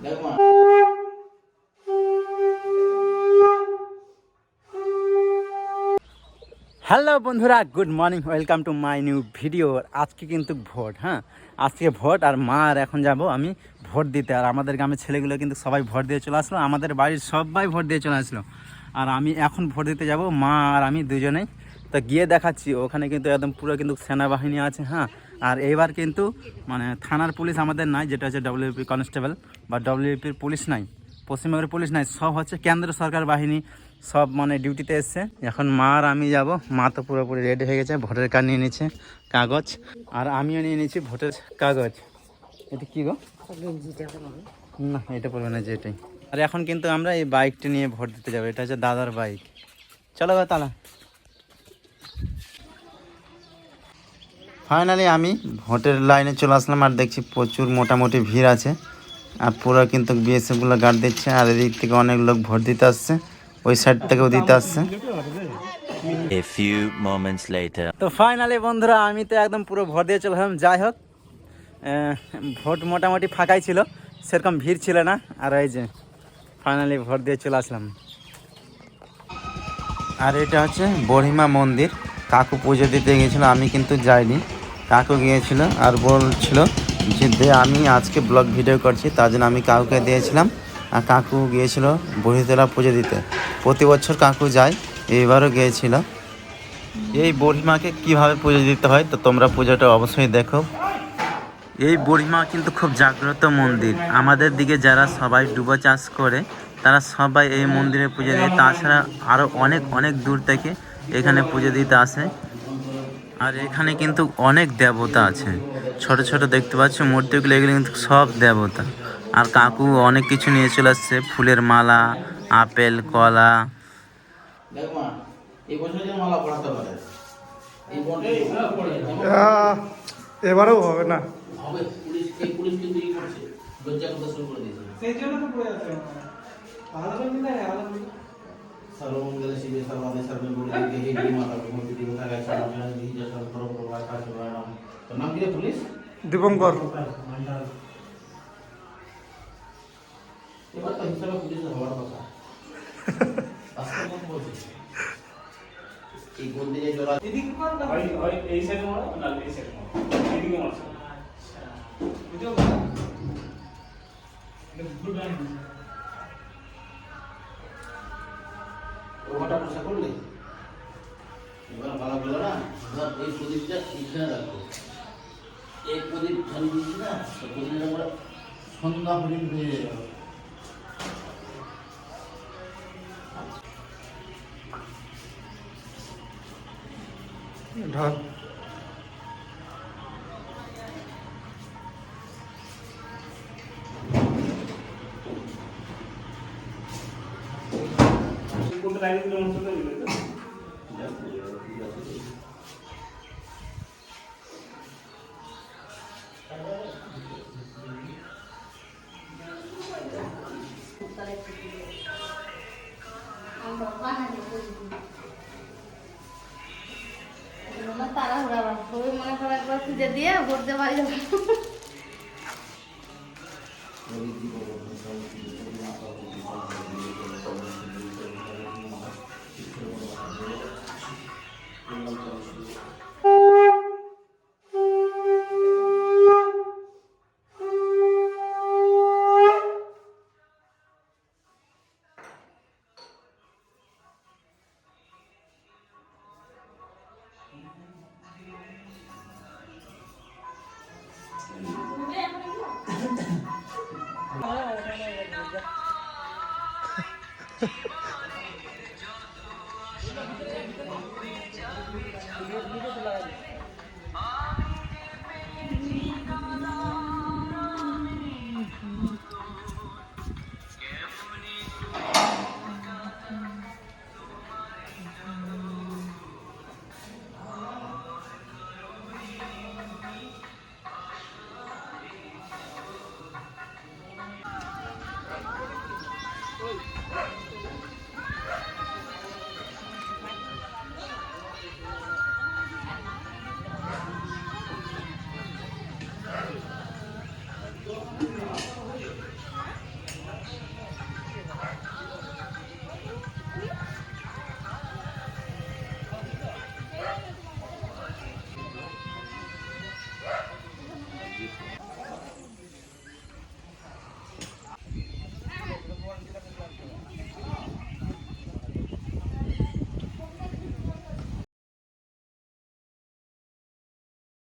Hello বন্ধুরা, good morning, welcome to my new video. আজকে কিন্তু ভোট, হ্যাঁ আজকে ভোট। আর মা আর এখন যাব আমি ভোট দিতে। আর আমাদের গ্রামের ছেলেগুলো কিন্তু সবাই ভোট দিয়ে চলে আসলো, আমাদের বাড়ির সবাই ভোট দিয়ে চলে আসলো। আর আমি এখন ভোট দিতে যাব, মা আর আমি দুজনেই। তো গিয়ে দেখাচ্ছি, ওখানে কিন্তু একদম পুরো কিন্তু সেনাবাহিনী আছে, হ্যাঁ। আর এইবার কিন্তু মানে থানার পুলিশ আমাদের নাই, যেটা হচ্ছে ডব্লিউপি কনস্টেবল বা ডব্লিউপির পুলিশ নাই, পশ্চিমবঙ্গের পুলিশ নাই, সব হচ্ছে কেন্দ্র সরকার বাহিনী, সব মানে ডিউটিতে এসছে। এখন মা আর আমি যাব। মা তো পুরোপুরি রেডি হয়ে গেছে, ভোটের কার্ড নিয়ে নিচ্ছে, কাগজ। আর আমিও নিয়ে নিচ্ছি ভোটের কাগজ। এটা কি গো? না, এটা পড়বে না, যে এটাই। আর এখন কিন্তু আমরা এই বাইকটা নিয়ে ভোট দিতে যাবো, এটা হচ্ছে দাদার বাইক। চলো গো তালা। ফাইনালি আমি ভোটের লাইনে চলে আসলাম। আর দেখছি প্রচুর মোটামুটি ভিড় আছে। আর পুরো কিন্তু বিএসএফগুলো গার্ড দিচ্ছে। আর এদিক থেকে অনেক লোক ভোট দিতে আসছে, ওই সাইড থেকেও দিতে আসছে। A few moments later. তো ফাইনালি বন্ধুরা, আমি তো একদম পুরো ভোট দিয়ে চলে আসলাম। যাই হোক, ভোট মোটামুটি ফাঁকাই ছিল, সেরকম ভিড় ছিল না। আর এই যে ফাইনালি ভোট দিয়ে চলে আসলাম। আর এটা হচ্ছে বড়িমা মন্দির। কাকু পুজো দিতে গিয়েছিল, আমি কিন্তু যাইনি, কাকু গিয়েছিল। আর বলছিল যে আমি আজকে ব্লগ ভিডিও করছি, তার জন্য আমি কাকুকে দিয়েছিলাম। আর কাকু গিয়েছিল বড়িতলা পুজো দিতে। প্রতি বছর কাকু যায়, এবারও গিয়েছিল। এই বুড়িমাকে কিভাবে পুজো দিতে হয়, তো তোমরা পুজোটা অবশ্যই দেখো। এই বুড়িমা কিন্তু খুব জাগ্রত মন্দির। আমাদের দিকে যারা সবাই ডুবো চাষ করে, তারা সবাই এই মন্দিরে পুজো দেয়। তাছাড়া আরও অনেক অনেক দূর থেকে এখানে পুজো দিতে আসে। আর এখানে কিন্তু অনেক দেবতা আছে, ছোট ছোট দেখতে পাচ্ছ মূর্তিগুলো, এগুলো কিন্তু সব দেবতা। আর কাকু অনেক কিছু নিয়ে চলে আসছে, ফুলের মালা, আপেল, কলা। এবারেও হবে না। सर्वमंगल शिवे सर्वादे सर्वे गुरु देवी हे माता भगवती देवता का चरण में दी जय सर्व प्रभु का चरण। तो नाम क्या पुलिस? দীপঙ্কর। ये बात तो हिसाब पुलिस हमारा पता আজকে মত বলছি এই বলতে যে জোড়া দিদি কি কোন হয় হয় এই সাইড মারো না এই সাইড মারো দিদিকে মারছো। আচ্ছা ভিডিও কর এটা গুড লাইন ওটা পোষা করলে এবার ভালো গেল না। ধর এই প্রদীপটা এখানে রাখো, এই প্রদীপ জ্বালিয়ে দিচ্ছি না, তো প্রদীপটা আমরা সন্ধ্যা পর্যন্ত হয়ে যাবে। ঢাল। তাড়াহুড়া খুবই মনে করে একবার খুঁজে দিয়ে ঘুরতে পারি যাবো।